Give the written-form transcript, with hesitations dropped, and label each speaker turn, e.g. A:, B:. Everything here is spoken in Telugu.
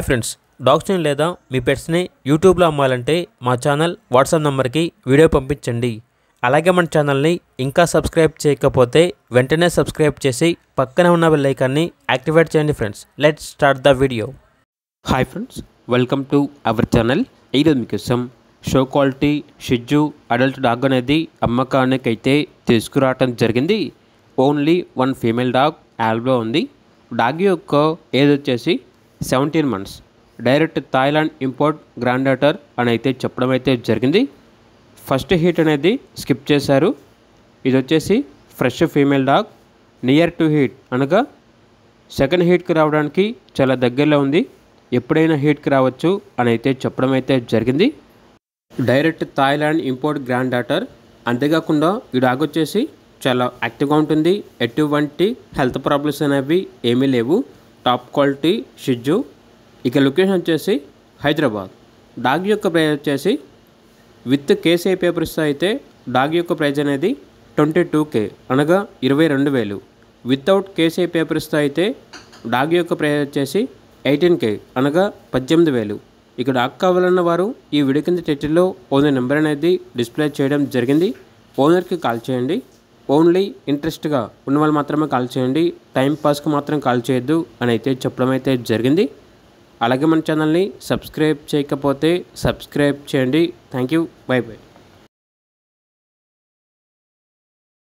A: ఫ్రెండ్స్, డాగ్స్ని లేదా మీ పెట్స్ని యూట్యూబ్లో అమ్మాలంటే మా ఛానల్ వాట్సాప్ నెంబర్కి వీడియో పంపించండి. అలాగే మన ఛానల్ని ఇంకా సబ్స్క్రైబ్ చేయకపోతే వెంటనే సబ్స్క్రైబ్ చేసి పక్కన ఉన్న బెల్ ఐకాన్ని యాక్టివేట్ చేయండి. Friends, let's start the video. Hi friends, welcome to our channel. ఈరోజు మీకోసం show quality Shih Tzu adult dog అనేది అమ్మకానికి అయితే తీసుకురావటం జరిగింది. ఓన్లీ వన్ ఫీమేల్ డాగ్ యాల్బ్లో ఉంది. డాగ్ యొక్క ఏజ్ వచ్చేసి 17 months. Direct Thailand import grand daughter అని అయితే చెప్పడం అయితే జరిగింది. ఫస్ట్ హీట్ అనేది స్కిప్ చేశారు. ఇది వచ్చేసి fresh female dog. Near to heat అనగా సెకండ్ హీట్కి రావడానికి చాలా దగ్గరలో ఉంది. ఎప్పుడైనా హీట్కి రావచ్చు అని అయితే చెప్పడం అయితే జరిగింది. Direct Thailand import grand daughter. అంతేకాకుండా ఈ డాగ్ వచ్చేసి చాలా యాక్టివ్గా ఉంటుంది. ఎటువంటి హెల్త్ ప్రాబ్లమ్స్ అనేవి ఏమీ లేవు. Top quality Shih Tzu. ఇక లొకేషన్ వచ్చేసి హైదరాబాద్. డాగ్ యొక్క ప్రైస్ వచ్చేసి విత్ కేసీఐ పేపర్స్తో అయితే డాగ్ యొక్క ప్రైస్ అనేది 22K అనగా 22,000. వితౌట్ కేసీఐ పేపర్స్తో అయితే డాగ్ యొక్క ప్రైస్ వచ్చేసి 18K అనగా 18,000. ఇక డాగ్ కావాలన్న వారు ఈ వీడియో కింద టైటిల్లో ఓనర్ నెంబర్ అనేది డిస్ప్లే చేయడం జరిగింది. ఓనర్కి కాల్ చేయండి. ఓన్లీ ఇంట్రెస్ట్గా ఉన్న వాళ్ళు మాత్రమే కాల్ చేయండి. టైం పాస్కి మాత్రం కాల్ చేయొద్దు అని అయితే చెప్పడం అయితే జరిగింది. అలాగే మన ఛానల్ని సబ్స్క్రైబ్ చేయకపోతే సబ్స్క్రైబ్ చేయండి. Thank you. By by.